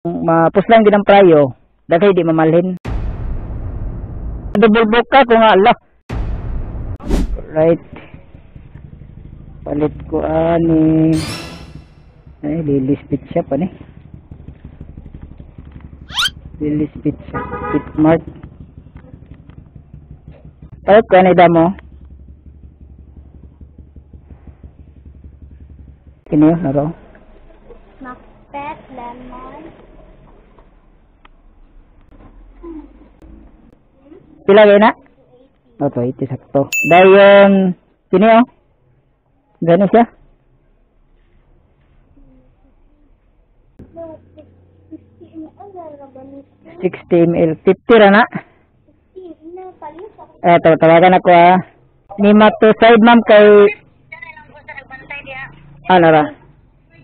Mapuslang din ang prayo, dagay di mamalhin. Double book ka kung Allah. Right. Palit ko ani. Ay, Lilis Pizza pa ni. Lilis Pizza. Pitmart. Palit ko ani damo. Kini yo naro. Macpet lemon. Pila kay na? Oh, to iti sakto. Dayon kini yo. Gano siya? 60 ml. 50 ra na. Tawagan ako Nematocide ma'am kay ano ra?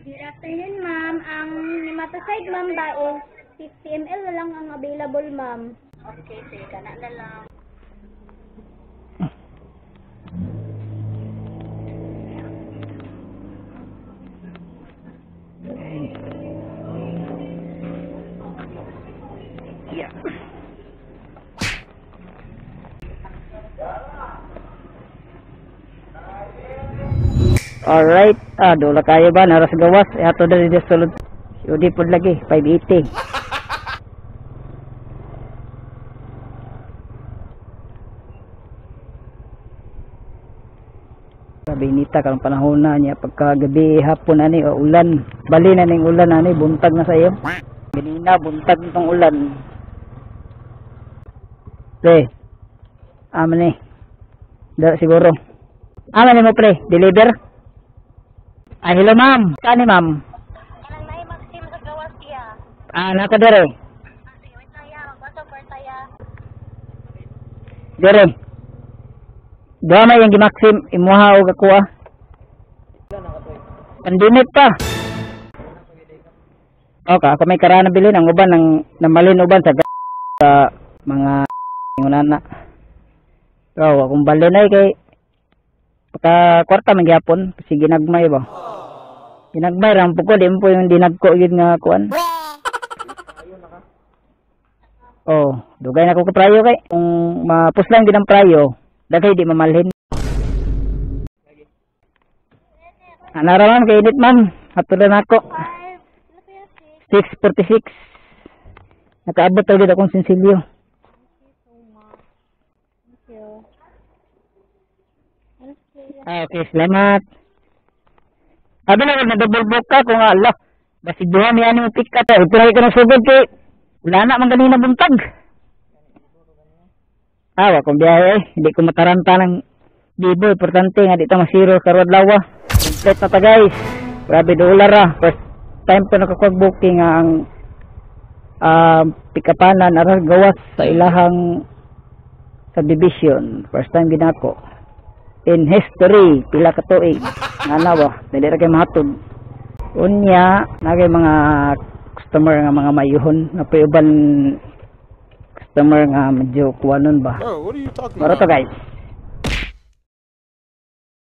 Good afternoon ma'am. Ang nematocide ma'am ba is 50 ml na lang ang available ma'am. Okay, sige kana na lang. Yeah. Alright, dola kayo ba naras gawas ato dali di sulod. Udi pud lagi 580. Binita karong panahon na niya pagkagabi hapon ani o ulan. Bali na ning ulan ani buntag na sa iyo. Ganina buntag nitong ulan. Pre. Aman ni. Da siguro. Aman ni mo pre, deliver. Ah, hello ma'am. Kani ma'am? Kanang may Maxim sa gawas iya. Naka dire. Sige, wait lang ya, magbaso per taya. Dire. Dama yung gimaksim imuha og ako Pandemic pa. Okay, ako may karana bilhin ang uban ng namalin uban sa mga ngunana. So, akong balin ay kay pagka kwarta man gyapon, sige ginagmay ba. Ginagmay ram po ko di mo po yung dinagko yun nga kuan. Oh, dugay na ko prayo kay kung mapuslang din ang prayo. Dagay di mamalhin. Anaraman kay init ma'am. Hatulan ako. 6:46. Nakaabot ulit akong sinsilyo. Okay, salamat. Sabi na na double book ka kung Allah. Basi duha mi ani mo pick ka ta. Ito na ko ng sugod kay wala na man ganina buntag. Kung biyahe hindi ko mataranta ng bibo. Importante nga dito masiro karod lawa. Complete na ta guys. Grabe $. First time ko nakapag-booking ang pikapanan aras gawas sa ilahang subdivision. First time ginako. In history, pila ka tuig. Nga ba? Dili ra kay mahatod. Unya, nagay mga customer nga mga mayuhon na payuban customer nga medyo kuwanon ba. Bro, what are you talking Maro about? to guys.